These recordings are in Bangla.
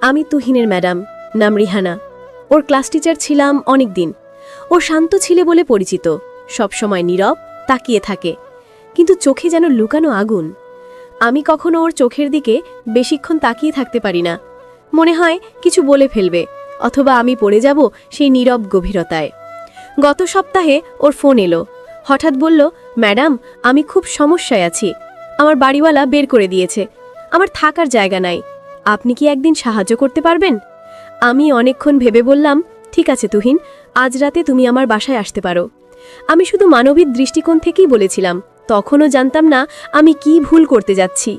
আমি তুহিনের ম্যাডাম, নাম রিহানা। ওর ক্লাস টিচার ছিলাম অনেক দিন। ও শান্ত ছিলে বলে পরিচিত, সবসময় নীরব, তাকিয়ে থাকে, কিন্তু চোখে যেন লুকানো আগুন। আমি কখনো ওর চোখের দিকে বেশিক্ষণ তাকিয়ে থাকতে পারি না। মনে হয় কিছু বলে ফেলবে, অথবা আমি পড়ে যাব সেই নীরব গভীরতায়। গত সপ্তাহে ওর ফোন এলো। হঠাৎ বলল, ম্যাডাম, আমি খুব সমস্যায় আছি। আমার বাড়িওয়ালা বের করে দিয়েছে, আমার থাকার জায়গা নাই। আপনি কি একদিন সাহায্য করতে পারবেন? আমি অনেকক্ষণ ভেবে বললাম, ঠিক আছে তুহিন, আজ রাতে তুমি আমার বাসায় আসতে পারো। আমি শুধু মানবিক দৃষ্টিকোণ থেকেই বলেছিলাম, তখনও জানতাম না আমি কি ভুল করতে যাচ্ছি।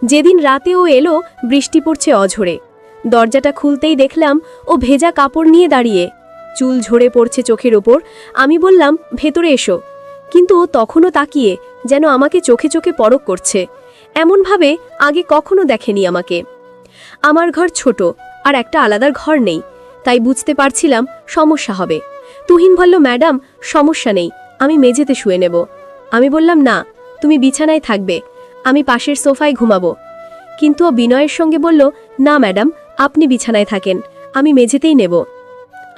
যেদিন রাতে ও এলো, বৃষ্টি পড়ছে অঝরে। দরজাটা খুলতেই দেখলাম ও ভেজা কাপড় নিয়ে দাঁড়িয়ে, চুল ঝরে পড়ছে চোখের ওপর। আমি বললাম, ভেতরে এসো, কিন্তু ও তখনও তাকিয়ে, যেন আমাকে চোখে চোখে পরখ করছে। এমনভাবে আগে কখনো দেখেনি আমাকে। আমার ঘর ছোট, আর একটা আলাদা ঘর নেই, তাই বুঝতে পারছিলাম সমস্যা হবে। তুহিন বলল, ম্যাডাম, সমস্যা নেই, আমি মেঝেতে শুয়ে নেব। আমি বললাম, না, তুমি বিছানায় থাকবে, আমি পাশের সোফায় ঘুমাবো। কিন্তু ও বিনয়ের সঙ্গে বলল, না ম্যাডাম, আপনি বিছানায় থাকেন, আমি মেঝেতেই নেব।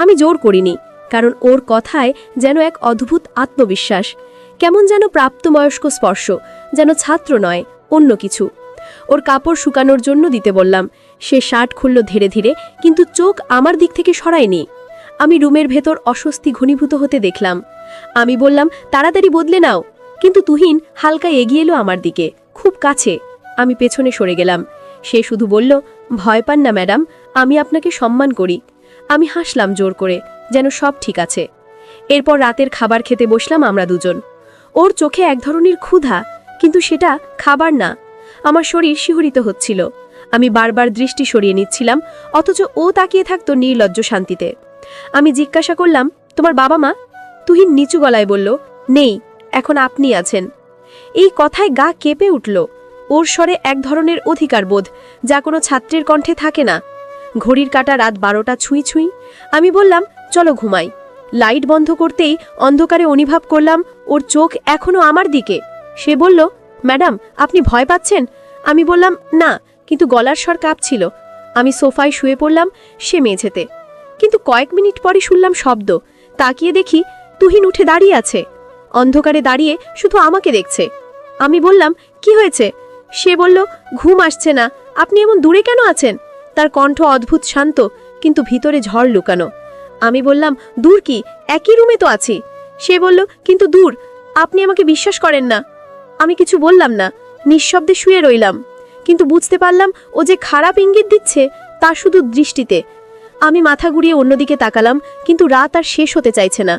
আমি জোর করিনি, কারণ ওর কথায় যেন এক অদ্ভুত আত্মবিশ্বাস, কেমন যেন প্রাপ্তবয়স্ক স্পর্শ, যেন ছাত্র নয়, অন্য কিছু। ওর কাপড় শুকানোর জন্য দিতে বললাম। সে শার্ট খুলল ধীরে ধীরে, কিন্তু চোখ আমার দিক থেকে সরায়নি। আমি রুমের ভেতর অস্বস্তি ঘনীভূত হতে দেখলাম। আমি বললাম, তাড়াতাড়ি বদলে নাও, কিন্তু তুহিন হালকা এগিয়ে এলো আমার দিকে, খুব কাছে। আমি পেছনে সরে গেলাম। সে শুধু বলল, ভয় পান না ম্যাডাম, আমি আপনাকে সম্মান করি। আমি হাসলাম জোর করে, যেন সব ঠিক আছে। এরপর রাতের খাবার খেতে বসলাম আমরা দুজন। ওর চোখে এক ধরনের ক্ষুধা, কিন্তু সেটা খাবার না। আমার শরীর শিহরিত হচ্ছিল। আমি বারবার দৃষ্টি সরিয়ে নিচ্ছিলাম, অথচ ও তাকিয়ে থাকতো নির্লজ্জ শান্তিতে। আমি জিজ্ঞাসা করলাম, তোমার বাবা মা? তুহিন নিচু গলায় বলল, নেই, এখন আপনি আছেন। এই কথায় গা কেঁপে উঠল। ওর স্বরে এক ধরনের অধিকার বোধ, যা কোনো ছাত্রের কণ্ঠে থাকে না। ঘড়ির কাঁটা রাত 12টা ছুঁই ছুঁই। আমি বললাম, চলো ঘুমাই। লাইট বন্ধ করতেই অন্ধকারে অনুভব করলাম ওর চোখ এখনো আমার দিকে। সে বলল, ম্যাডাম, আপনি ভয় পাচ্ছেন? আমি বললাম, না, কিন্তু গলার স্বর কাঁপছিল। আমি সোফায় শুয়ে পড়লাম, সে মেঝেতে। কিন্তু কয়েক মিনিট পরে শুনলাম শব্দ। তাকিয়ে দেখি তুহিন উঠে দাঁড়িয়ে আছে, অন্ধকারে দাঁড়িয়ে শুধু আমাকে দেখছে। আমি বললাম, কি হয়েছে? সে বলল, ঘুম আসছে না, আপনি এমন দূরে কেন আছেন? তার কণ্ঠ অদ্ভুত শান্ত, কিন্তু ভিতরে ঝড় লুকানো। আমি বললাম, দূর কি, একই রুমে তো আছি। সে বলল, কিন্তু দূর, আপনি আমাকে বিশ্বাস করেন না। আমি কিছু বললাম না, নিঃশব্দে শুয়ে রইলাম। কিন্তু বুঝতে পারলাম ও যে খারাপ ইঙ্গিত দিচ্ছে, তা শুধু দৃষ্টিতে। আমি মাথা ঘুরিয়ে অন্যদিকে তাকালাম, কিন্তু রাত আর শেষ হতে চাইছে না।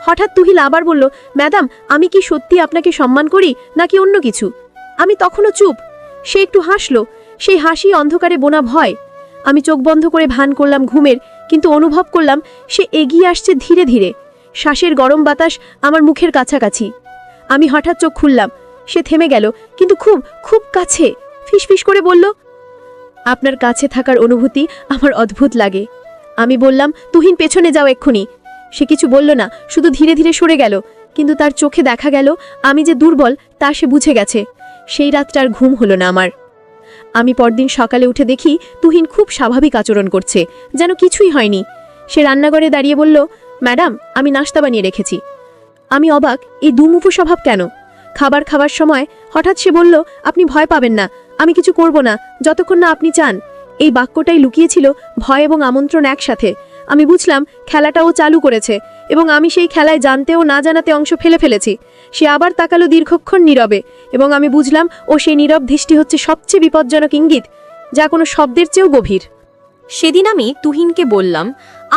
হঠাৎ তুহিন আবার বলল, ম্যাডাম, আমি কি সত্যি আপনাকে সম্মান করি, নাকি অন্য কিছু? আমি তখনও চুপ। সে একটু হাসলো, সেই হাসি অন্ধকারে বোনা ভয়। আমি চোখ বন্ধ করে ভান করলাম ঘুমের, কিন্তু অনুভব করলাম সে এগিয়ে আসছে ধীরে ধীরে, শ্বাসের গরম বাতাস আমার মুখের কাছাকাছি। আমি হঠাৎ চোখ খুললাম। সে থেমে গেল, কিন্তু খুব খুব কাছে। ফিসফিস করে বলল, আপনার কাছে থাকার অনুভূতি আমার অদ্ভুত লাগে। আমি বললাম, তুহিন, পেছনে যাও এক্ষুনি। সে কিছু বলল না, শুধু ধীরে ধীরে সরে গেল, কিন্তু তার চোখে দেখা গেল আমি যে দুর্বল তা সে বুঝে গেছে। সেই রাতটার ঘুম হলো না আমার। আমি পরদিন সকালে উঠে দেখি তুহিন খুব স্বাভাবিক আচরণ করছে, যেন কিছুই হয়নি। সে রান্নাঘরে দাঁড়িয়ে বলল, ম্যাডাম, আমি নাস্তা বানিয়ে রেখেছি। আমি অবাক, এই দুমুফু স্বভাব কেন? খাবার খাওয়ার সময় হঠাৎ সে বলল, আপনি ভয় পাবেন না, আমি কিছু করব না, যতক্ষণ না আপনি চান। এই বাক্যটাই লুকিয়েছিল ভয় এবং আমন্ত্রণ একসাথে। আমি বুঝলাম খেলাটাও চালু করেছে, এবং আমি সেই খেলায় জানতেও না জানাতে অংশ ফেলে ফেলেছি। সে আবার তাকালো দীর্ঘক্ষণ নীরবে, এবং আমি বুঝলাম ও সেই নীরব দৃষ্টি হচ্ছে সবচেয়ে বিপজ্জনক ইঙ্গিত, যা কোনো শব্দের চেয়েও গভীর। সেদিন আমি তুহিনকে বললাম,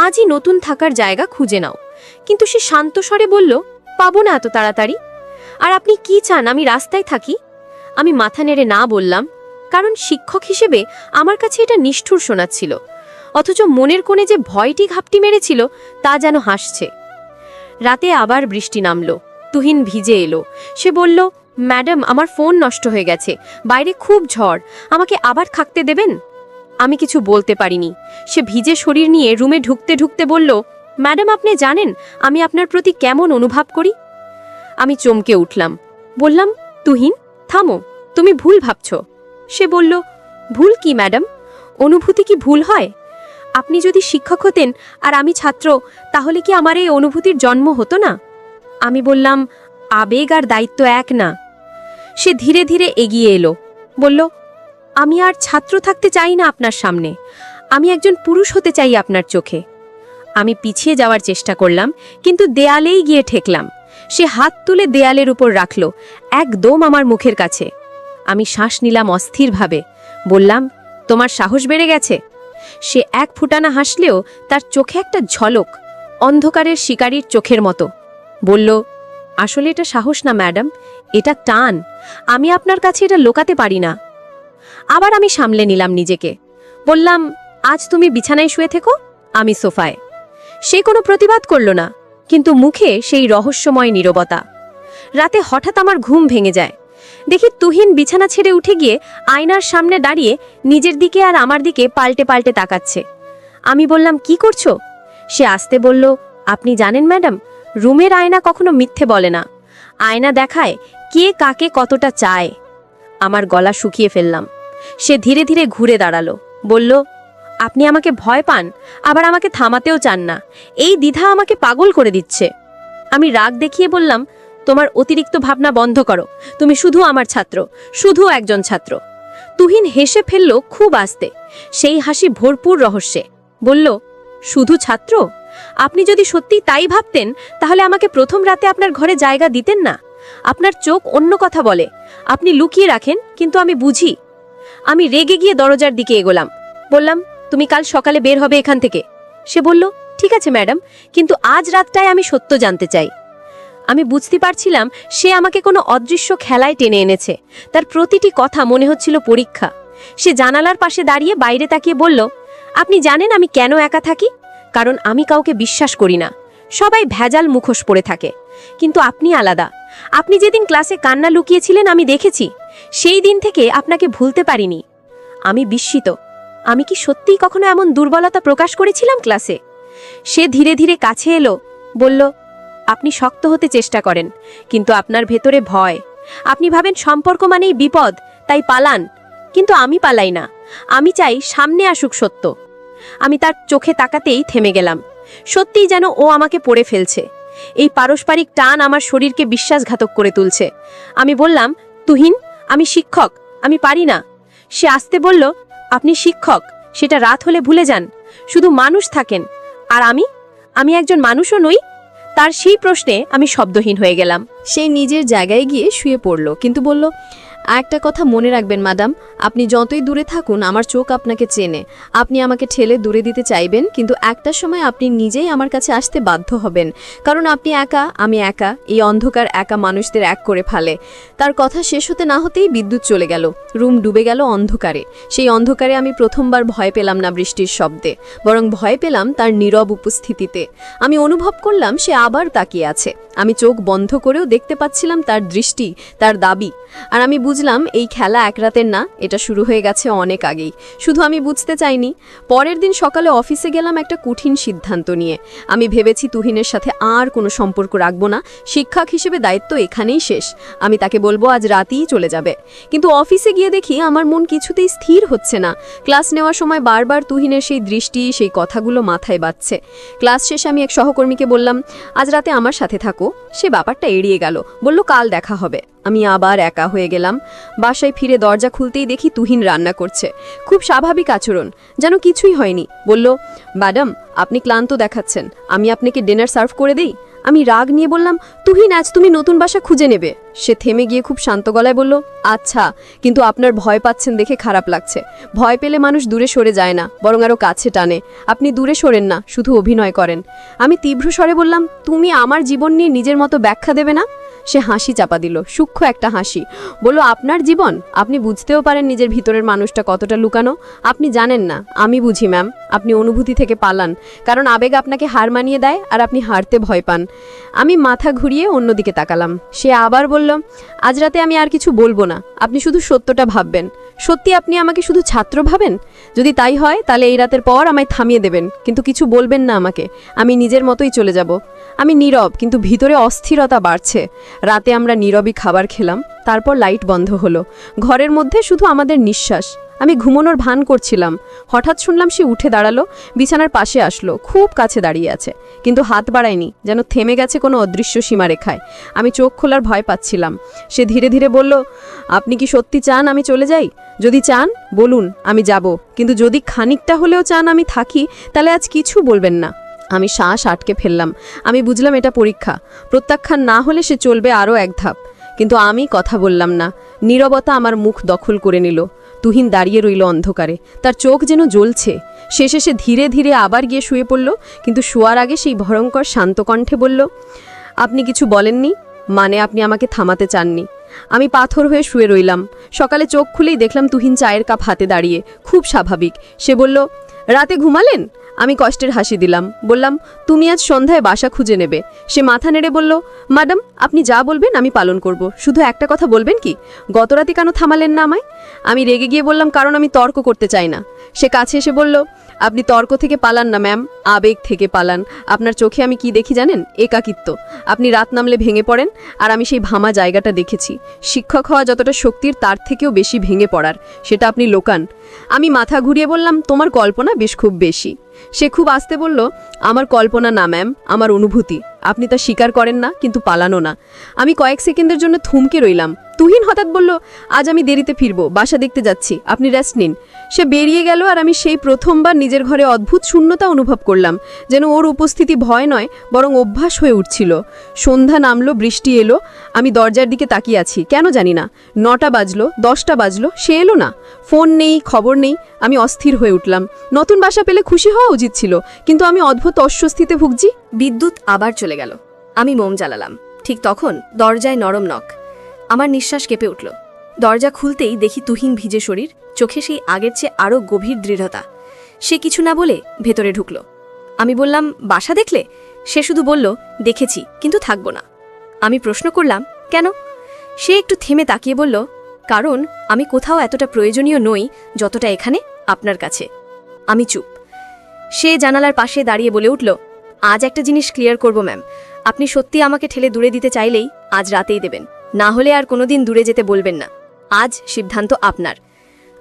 আজই নতুন থাকার জায়গা খুঁজে নাও, কিন্তু সে শান্ত স্বরে বলল, পাবো না এত তাড়াতাড়ি। আর আপনি কি চান আমি রাস্তায় থাকি? আমি মাথা নেড়ে না বললাম, কারণ শিক্ষক হিসেবে আমার কাছে এটা নিষ্ঠুর শোনাচ্ছিল, অথচ মনের কোণে যে ভয়টি ঘাপটি মেরেছিল তা যেন হাসছে। রাতে আবার বৃষ্টি নামলো, তুহিন ভিজে এলো। সে বলল, ম্যাডাম, আমার ফোন নষ্ট হয়ে গেছে, বাইরে খুব ঝড়, আমাকে আবার থাকতে দেবেন? আমি কিছু বলতে পারিনি। সে ভিজে শরীর নিয়ে রুমে ঢুকতে ঢুকতে বলল, ম্যাডাম, আপনি জানেন আমি আপনার প্রতি কেমন অনুভব করি? আমি চমকে উঠলাম, বললাম, তুহিন, থামো, তুমি ভুল ভাবছ। সে বলল, ভুল কি ম্যাডাম? অনুভূতি কি ভুল হয়? আপনি যদি শিক্ষক হতেন আর আমি ছাত্র, তাহলে কি আমার এই অনুভূতির জন্ম হতো না? আমি বললাম, আবেগ আর দায়িত্ব এক না। সে ধীরে ধীরে এগিয়ে এলো, বলল, আমি আর ছাত্র থাকতে চাই না আপনার সামনে, আমি একজন পুরুষ হতে চাই আপনার চোখে। আমি পিছিয়ে যাওয়ার চেষ্টা করলাম, কিন্তু দেয়ালেই গিয়ে ঠেকলাম। সে হাত তুলে দেয়ালের উপর রাখল, একদম আমার মুখের কাছে। আমি শ্বাস নিলাম অস্থিরভাবে, বললাম, তোমার সাহস বেড়ে গেছে। সে এক ফুটানা হাসলেও তার চোখে একটা ঝলক, অন্ধকারের শিকারীর চোখের মতো। বলল, আসলে এটা সাহস না ম্যাডাম, এটা টান। আমি আপনার কাছে এটা লোকাতে পারি না। আবার আমি সামলে নিলাম নিজেকে, বললাম, আজ তুমি বিছানায় শুয়ে থেকো, আমি সোফায়। সে কোনো প্রতিবাদ করল না, কিন্তু মুখে সেই রহস্যময় নীরবতা। রাতে হঠাৎ আমার ঘুম ভেঙে যায়। দেখি তুহিন বিছানা ছেড়ে উঠে গিয়ে আয়নার সামনে দাঁড়িয়ে নিজের দিকে আর আমার দিকে পাল্টে পাল্টে তাকাচ্ছে। আমি বললাম, কি করছো? সে আস্তে বলল, আপনি জানেন ম্যাডাম, রুমের আয়না কখনো মিথ্যে বলে না। আয়না দেখায় কে কাকে কতটা চায়। আমার গলা শুকিয়ে ফেললাম। সে ধীরে ধীরে ঘুরে দাঁড়ালো, বলল, আপনি আমাকে ভয় পান, আবার আমাকে থামাতেও চান না। এই দ্বিধা আমাকে পাগল করে দিচ্ছে। আমি রাগ দেখিয়ে বললাম, তোমার অতিরিক্ত ভাবনা বন্ধ করো, তুমি শুধু আমার ছাত্র, শুধু একজন ছাত্র। তুহিন হেসে ফেলল খুব আস্তে, সেই হাসি ভরপুর রহস্যে। বলল, শুধু ছাত্র? আপনি যদি সত্যি তাই ভাবতেন, তাহলে আমাকে প্রথম রাতে আপনার ঘরে জায়গা দিতেন না। আপনার চোখ অন্য কথা বলে, আপনি লুকিয়ে রাখেন, কিন্তু আমি বুঝি। আমি রেগে গিয়ে দরজার দিকে এগোলাম, বললাম, তুমি কাল সকালে বের হবে এখান থেকে। সে বলল, ঠিক আছে ম্যাডাম, কিন্তু আজ রাতটায় আমি সত্য জানতে চাই। আমি বুঝতে পারছিলাম সে আমাকে কোনো অদৃশ্য খেলায় টেনে এনেছে। তার প্রতিটি কথা মনে হচ্ছিল পরীক্ষা। সে জানালার পাশে দাঁড়িয়ে বাইরে তাকিয়ে বলল, আপনি জানেন আমি কেন একা থাকি? কারণ আমি কাউকে বিশ্বাস করি না। সবাই ভেজাল মুখোশ পরে থাকে, কিন্তু আপনি আলাদা। আপনি যেদিন ক্লাসে কান্না লুকিয়েছিলেন আমি দেখেছি, সেই দিন থেকে আপনাকে ভুলতে পারিনি। আমি বিস্মিত। আমি কি সত্যিই কখনো এমন দুর্বলতা প্রকাশ করেছিলাম ক্লাসে? সে ধীরে ধীরে কাছে এলো, বলল, আপনি শক্ত হতে চেষ্টা করেন, কিন্তু আপনার ভেতরে ভয়। আপনি ভাবেন সম্পর্ক মানেই বিপদ, তাই পালান। কিন্তু আমি পালাই না, আমি চাই সামনে আসুক সত্য। আমি তার চোখে তাকাতেই থেমে গেলাম। সত্যিই যেন ও আমাকে পড়ে ফেলছে। এই পারস্পরিক টান আমার শরীরকে বিশ্বাসঘাতক করে তুলছে। আমি বললাম, তুহিন, আমি শিক্ষক, আমি পারি না। সে আস্তে বলল, আপনি শিক্ষক, সেটা রাত হলে ভুলে যান। শুধু মানুষ থাকেন। আর আমি একজন মানুষও নই। তার সেই প্রশ্নে আমি শব্দহীন হয়ে গেলাম। সেই নিজের জায়গায় গিয়ে শুয়ে পড়ল, কিন্তু বলল, একটা কথা মনে রাখবেন ম্যাডাম, আপনি যতই দূরে থাকুন আমার চোখ আপনাকে চেনে। আপনি আমাকে ঠেলে দূরে দিতে চাইবেন, কিন্তু একটা সময় আপনি নিজেই আমার কাছে আসতে বাধ্য হবেন। কারণ আপনি একা, আমি একা, এই অন্ধকার একা মানুষদের এক করে ফেলে। তার কথা শেষ হতে না হতেই বিদ্যুৎ চলে গেল। রুম ডুবে গেল অন্ধকারে। সেই অন্ধকারে আমি প্রথমবার ভয় পেলাম না বৃষ্টির শব্দে, বরং ভয় পেলাম তার নীরব উপস্থিতিতে। আমি অনুভব করলাম সে আবার তাকিয়ে আছে। আমি চোখ বন্ধ করেও দেখতে পাচ্ছিলাম তার দৃষ্টি, তার দাবি। আর আমি বুঝলাম এই খেলা এক রাতের না, এটা শুরু হয়ে গেছে অনেক আগেই। শুধু আমি বুঝতে চাইনি। পরের দিন সকালে অফিসে গেলাম একটা কঠিন সিদ্ধান্ত নিয়ে। আমি ভেবেছি তুহিনের সাথে আর কোনো সম্পর্ক রাখবো না। শিক্ষক হিসেবে দায়িত্ব এখানেই শেষ। আমি তাকে বলবো আজ রাতেই চলে যাবে। কিন্তু অফিসে গিয়ে দেখি আমার মন কিছুতেই স্থির হচ্ছে না। ক্লাস নেওয়ার সময় বারবার তুহিনের সেই দৃষ্টি, সেই কথাগুলো মাথায় বাজছে। ক্লাস শেষে আমি এক সহকর্মীকে বললাম, আজ রাতে আমার সাথে থাকো। সে ব্যাপারটা এড়িয়ে গেল, বলল কাল দেখা হবে। আমি আবার একা হয়ে গেলাম। বাসায় ফিরে দরজা খুলতেই দেখি তুহিন রান্না করছে। খুব স্বাভাবিক আচরণ, যেন কিছুই হয়নি। বলল, ম্যাডাম, আপনি ক্লান্ত দেখাচ্ছেন, আমি আপনাকে ডিনার সার্ভ করে দেই। আমি রাগ নিয়ে বললাম, তুহিন, আজ তুমি নতুন বাসা খুঁজে নেবে। সে থেমে গিয়ে খুব শান্ত গলায় বলল, আচ্ছা, কিন্তু আপনার ভয় পাচ্ছেন দেখে খারাপ লাগছে। ভয় পেলে মানুষ দূরে সরে যায় না, বরং আরও কাছে টানে। আপনি দূরে সরেন না, শুধু অভিনয় করেন। আমি তীব্র স্বরে বললাম, তুমি আমার জীবন নিয়ে নিজের মতো ব্যাখ্যা দেবে না? সে হাসি চাপা দিল, সূক্ষ্ম একটা হাসি। বলল, আপনার জীবন? আপনি বুঝতেও পারেন নিজের ভিতরের মানুষটা কতটা লুকানো। আপনি জানেন না, আমি বুঝি ম্যাম। আপনি অনুভূতি থেকে পালান, কারণ আবেগ আপনাকে হার মানিয়ে দেয়, আর আপনি হারতে ভয় পান। আমি মাথা ঘুরিয়ে অন্যদিকে তাকালাম। সে আবার বলল, আজ রাতে আমি আর কিছু বলবো না, আপনি শুধু সত্যটা ভাববেন। সত্যি আপনি আমাকে শুধু ছাত্র ভাবেন? যদি তাই হয় তাহলে এই রাতের পর আমায় থামিয়ে দেবেন, কিন্তু কিছু বলবেন না আমাকে। আমি নিজের মতোই চলে যাব। আমি নীরব, কিন্তু ভিতরে অস্থিরতা বাড়ছে। রাতে আমরা নীরবই খাবার খেলাম। তারপর লাইট বন্ধ হলো। ঘরের মধ্যে শুধু আমাদের নিঃশ্বাস। আমি ঘুমানোর ভান করছিলাম। হঠাৎ শুনলাম সে উঠে দাঁড়ালো, বিছানার পাশে আসলো, খুব কাছে দাঁড়িয়ে আছে, কিন্তু হাত বাড়ায়নি, যেন থেমে গেছে কোনো অদৃশ্য সীমারেখায়। আমি চোখ খোলার ভয় পাচ্ছিলাম। সে ধীরে ধীরে বলল, আপনি কি সত্যি চান আমি চলে যাই? যদি চান বলুন, আমি যাব, কিন্তু যদি খানিকটা হলেও চান আমি থাকি, তাহলে আজ কিছু বলবেন না। আমি শ্বাস আটকে ফেললাম। আমি বুঝলাম এটা পরীক্ষা। প্রত্যাখ্যান না হলে সে চলবে আরও এক ধাপ। কিন্তু আমি কথা বললাম না। নীরবতা আমার মুখ দখল করে নিল। তুহিন দাঁড়িয়ে রইল অন্ধকারে, তার চোখ যেন জ্বলছে। শেষে সে ধীরে ধীরে আবার গিয়ে শুয়ে পড়ল, কিন্তু শোয়ার আগে সেই ভয়ঙ্কর শান্ত কণ্ঠে বলল, আপনি কিছু বলেননি, মানে আপনি আমাকে থামাতে চাননি। আমি পাথর হয়ে শুয়ে রইলাম। সকালে চোখ খুলেই দেখলাম তুহিন চায়ের কাপ হাতে দাঁড়িয়ে, খুব স্বাভাবিক। সে বলল, রাতে ঘুমালেন? আমি কষ্টের হাসি দিলাম, বললাম, তুমি আজ সন্ধ্যায় বাসা খুঁজে নেবে। সে মাথা নেড়ে বলল, ম্যাডাম আপনি যা বলবেন আমি পালন করব, শুধু একটা কথা বলবেন কি, গতরাতে কেন থামালেন না আমায়? আমি রেগে গিয়ে বললাম, কারণ আমি তর্ক করতে চাই না। সে কাছে এসে বলল, আপনি তর্ক থেকে পালান না ম্যাম, আবেগ থেকে পালান। আপনার চোখে আমি কি দেখি জানেন? একাকিত্ব। আপনি রাত নামলে ভেঙে পড়েন, আর আমি সেই ভামা জায়গাটা দেখেছি। শিক্ষক হওয়া যতটা শক্তির, তার থেকেও বেশি ভেঙে পড়ার, সেটা আপনি লোকান। আমি মাথা ঘুরিয়ে বললাম, তোমার কল্পনা বেশ খুব বেশি। সে খুব আস্তে বলল, আমার কল্পনা না ম্যাম, আমার অনুভূতি। আপনি তা স্বীকার করেন না, কিন্তু পালানো না। আমি কয়েক সেকেন্ডের জন্য থমকে রইলাম। তুহিন হঠাৎ বলল, আজ আমি দেরিতে ফিরবো, বাসা দেখতে যাচ্ছি, আপনি রেস্ট নিন। সে বেরিয়ে গেল, আর আমি সেই প্রথমবার নিজের ঘরে অদ্ভুত শূন্যতা অনুভব করলাম, যেন ওর উপস্থিতি ভয় নয় বরং অভ্যাস হয়ে উঠছিল। সন্ধ্যা নামলো, বৃষ্টি এলো। আমি দরজার দিকে তাকিয়ে আছি, কেন জানি না। 9টা বাজলো, 10টা বাজলো, সে এলো না। ফোন নেই, খবর নেই। আমি অস্থির হয়ে উঠলাম। নতুন বাসা পেলে খুশি হওয়া উচিত ছিল, কিন্তু আমি অদ্ভুত অস্বস্তিতে ভুগছি। বিদ্যুৎ আবার চলে গেল। আমি মোম জ্বালালাম। ঠিক তখন দরজায় নরম নখ। আমার নিঃশ্বাস কেঁপে উঠল। দরজা খুলতেই দেখি তুহিন ভিজে শরীর, চোখে সেই আগের চেয়ে আরও গভীর দৃঢ়তা। সে কিছু না বলে ভেতরে ঢুকল। আমি বললাম, বাসা দেখলে? সে শুধু বলল, দেখেছি, কিন্তু থাকবো না। আমি প্রশ্ন করলাম, কেন? সে একটু থেমে তাকিয়ে বলল, কারণ আমি কোথাও এতটা প্রয়োজনীয় নই যতটা এখানে আপনার কাছে। আমি চুপ। সে জানালার পাশে দাঁড়িয়ে বলে উঠল, আজ একটা জিনিস ক্লিয়ার করব ম্যাম, আপনি সত্যি আমাকে ঠেলে দূরে দিতে চাইলেই আজ রাতেই দেবেন, না হলে আর কোনোদিন দূরে যেতে বলবেন না। আজ সিদ্ধান্ত আপনার।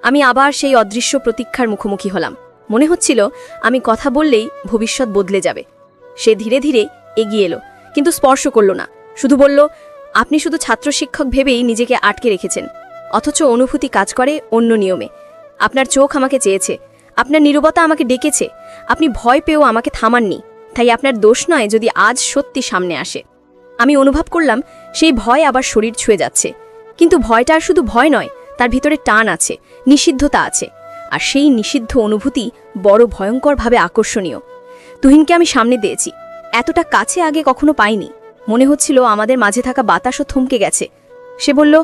আমি আবার সেই অদৃশ্য প্রতীক্ষার মুখোমুখি হলাম। মনে হচ্ছিল আমি কথা বললেই ভবিষ্যৎ বদলে যাবে। সে ধীরে ধীরে এগিয়ে এলো, কিন্তু স্পর্শ করল না। শুধু বলল, আপনি শুধু ছাত্র শিক্ষক ভেবেই নিজেকে আটকে রেখেছেন, অথচ অনুভূতি কাজ করে অন্য নিয়মে। আপনার চোখ আমাকে চেয়েছে, আপনার নীরবতা আমাকে ডেকেছে, আপনি ভয় পেয়েও আমাকে থামাননি। তাই আপনার দোষ নয় যদি আজ সত্যি সামনে আসে। আমি অনুভব করলাম সেই ভয় আবার শরীর ছুঁয়ে যাচ্ছে, কিন্তু ভয়টা আর শুধু ভয় নয়, তার ভিতরে টান আছে, নিষিদ্ধতা আছে। আর সেই নিষিদ্ধ অনুভূতি বড় ভয়ঙ্করভাবে আকর্ষণীয়। তুহিনকে আমি সামনে দিয়েছি, এতটা কাছে আগে কখনো পাইনি। মনে হচ্ছিল আমাদের মাঝে থাকা বাতাসও থমকে গেছে। সে বলল,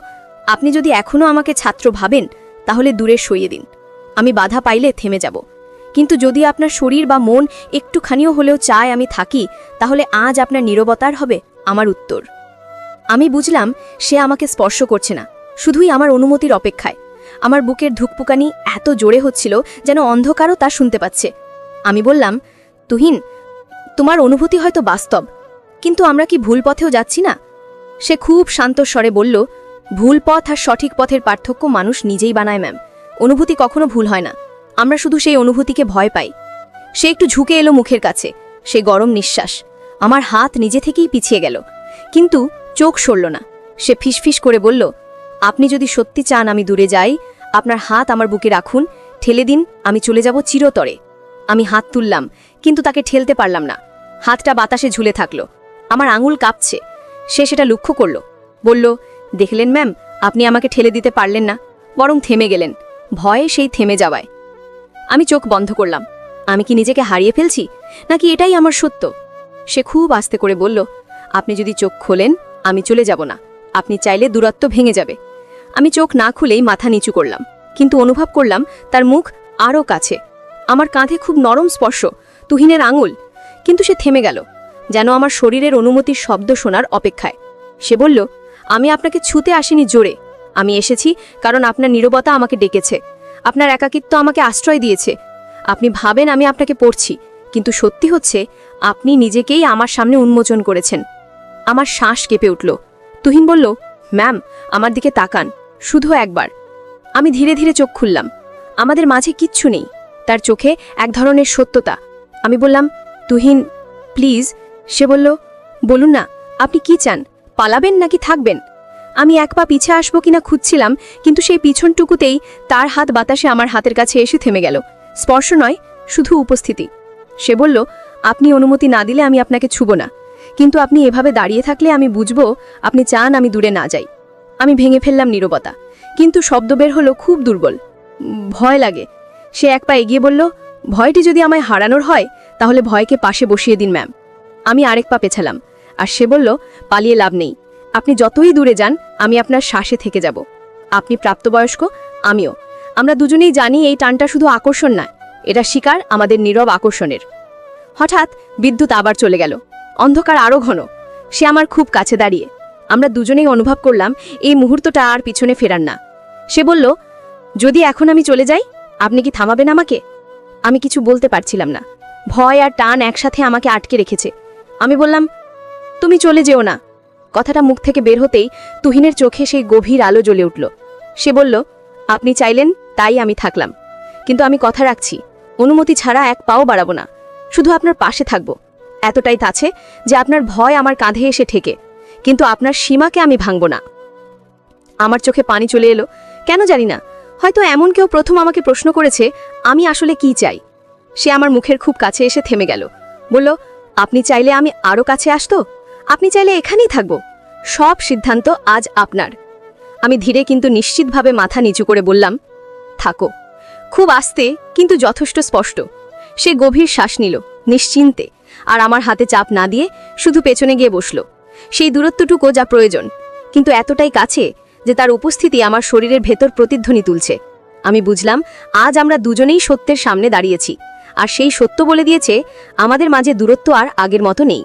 আপনি যদি এখনও আমাকে ছাত্র ভাবেন তাহলে দূরে সরিয়ে দিন, আমি বাধা পাইলে থেমে যাব। কিন্তু যদি আপনার শরীর বা মন একটুখানিও হলেও চায় আমি থাকি, তাহলে আজ আপনার নীরবতার হবে আমার উত্তর। আমি বুঝলাম সে আমাকে স্পর্শ করছে না, শুধুই আমার অনুমতির অপেক্ষায়। আমার বুকের ধুকপুকানি এত জোরে হচ্ছিল যেন অন্ধকারও তা শুনতে পাচ্ছে। আমি বললাম, তুহিন, তোমার অনুভূতি হয়তো বাস্তব, কিন্তু আমরা কি ভুল পথেও যাচ্ছি না? সে খুব শান্ত স্বরে বলল, ভুল পথ আর সঠিক পথের পার্থক্য মানুষ নিজেই বানায় ম্যাম। অনুভূতি কখনো ভুল হয় না, আমরা শুধু সেই অনুভূতিকে ভয় পাই। সে একটু ঝুঁকে এলো মুখের কাছে, সে গরম নিঃশ্বাস। আমার হাত নিজে থেকেই পিছিয়ে গেল, কিন্তু চোখ সরল না। সে ফিসফিস করে বলল, আপনি যদি সত্যি চান আমি দূরে যাই, আপনার হাত আমার বুকে রাখুন, ঠেলে দিন, আমি চলে যাব চিরতরে। আমি হাত তুললাম, কিন্তু তাকে ঠেলতে পারলাম না। হাতটা বাতাসে ঝুলে থাকলো, আমার আঙুল কাঁপছে। সে সেটা লক্ষ্য করল, বলল, দেখলেন ম্যাম, আপনি আমাকে ঠেলে দিতে পারলেন না, বরং থেমে গেলেন, ভয়ে সেই থেমে যাওয়ায়। আমি চোখ বন্ধ করলাম। আমি কি নিজেকে হারিয়ে ফেলছি, নাকি এটাই আমার সত্য? সে খুব আস্তে করে বলল, আপনি যদি চোখ খোলেন আমি চলে যাব না, আপনি চাইলে দূরত্ব ভেঙে যাবে। আমি চোখ না খুলেই মাথা নিচু করলাম, কিন্তু অনুভব করলাম তার মুখ আরও কাছে। আমার কাঁধে খুব নরম স্পর্শ, তুহিনের আঙুল। কিন্তু সে থেমে গেল, যেন আমার শরীরের অনুমতির শব্দ শোনার অপেক্ষায়। সে বলল, আমি আপনাকে ছুতে আসিনি জোরে, আমি এসেছি কারণ আপনার নীরবতা আমাকে ডেকেছে, আপনার একাকিত্ব আমাকে আশ্রয় দিয়েছে। আপনি ভাবেন আমি আপনাকে পড়ছি, কিন্তু সত্যি হচ্ছে আপনি নিজেকেই আমার সামনে উন্মোচন করেছেন। আমার শ্বাস কেঁপে উঠল। তুহিন বলল, ম্যাম, আমার দিকে তাকান, শুধু একবার। আমি ধীরে ধীরে চোখ খুললাম। আমাদের মাঝে কিচ্ছু নেই। তার চোখে এক ধরনের সত্যতা। আমি বললাম, তুহিন প্লিজ। সে বলল, বলুন না, আপনি কি চান, পালাবেন নাকি থাকবেন? আমি এক পা পিছে আসবো কিনা খুঁজছিলাম, কিন্তু সেই পিছনটুকুতেই তার হাত বাতাসে আমার হাতের কাছে এসে থেমে গেল। স্পর্শ নয়, শুধু উপস্থিতি। সে বলল, আপনি অনুমতি না দিলে আমি আপনাকে ছুব না, কিন্তু আপনি এভাবে দাঁড়িয়ে থাকলে আমি বুঝবো আপনি চান আমি দূরে না যাই। আমি ভেঙে ফেললাম নীরবতা, কিন্তু শব্দ বের হলো খুব দুর্বল। ভয় লাগে। সে এক পা এগিয়ে বলল, ভয়টি যদি আমায় হারানোর হয় তাহলে ভয়কে পাশে বসিয়ে দিন ম্যাম। আমি আরেক পা পেছালাম, আর সে বলল, পালিয়ে লাভ নেই। আপনি যতই দূরে যান আমি আপনার শ্বাসে থেকে যাব। আপনি প্রাপ্তবয়স্ক, আমিও। আমরা দুজনেই জানি এই টানটা শুধু আকর্ষণ নয়, এটা শিকার আমাদের নীরব আকর্ষণের। হঠাৎ বিদ্যুৎ আবার চলে গেল। অন্ধকার আরও ঘন। সে আমার খুব কাছে দাঁড়িয়ে। আমরা দুজনেই অনুভব করলাম এই মুহূর্তটা আর পিছনে ফেরার না। সে বলল, যদি এখন আমি চলে যাই, আপনি কি থামাবেন আমাকে? আমি কিছু বলতে পারছিলাম না। ভয় আর টান একসাথে আমাকে আটকে রেখেছে। আমি বললাম, তুমি চলে যেও না। কথাটা মুখ থেকে বের হতেই তুহিনের চোখে সেই গভীর আলো জ্বলে উঠল। সে বলল, আপনি চাইলেন তাই আমি থাকলাম, কিন্তু আমি কথা রাখছি, অনুমতি ছাড়া এক পাও বাড়াবো না। শুধু আপনার পাশে থাকব। এতটাই আছে যে আপনার ভয় আমার কাঁধে এসে ঠেকে, কিন্তু আপনার সীমাকে আমি ভাঙব না। আমার চোখে পানি চলে এলো, কেন জানি না। হয়তো এমন কেউ প্রথম আমাকে প্রশ্ন করেছে আমি আসলে কি চাই। সে আমার মুখের খুব কাছে এসে থেমে গেল। বলল, আপনি চাইলে আমি আরও কাছে আসতো, আপনি চাইলে এখানেই থাকব। সব সিদ্ধান্ত আজ আপনার। আমি ধীরে কিন্তু নিশ্চিতভাবে মাথা নিচু করে বললাম, থাকো। খুব আস্তে কিন্তু যথেষ্ট স্পষ্ট। সে গভীর শ্বাস নিল, নিশ্চিন্তে, আর আমার হাতে চাপ না দিয়ে শুধু পেছনে গিয়ে বসল। সেই দূরত্বটুকু যা প্রয়োজন, কিন্তু এতটাই কাছে যে তার উপস্থিতি আমার শরীরের ভেতর প্রতিধ্বনি তুলছে। আমি বুঝলাম আজ আমরা দুজনেই সত্যের সামনে দাঁড়িয়েছি, আর সেই সত্য বলে দিয়েছে আমাদের মাঝে দূরত্ব আর আগের মতো নেই।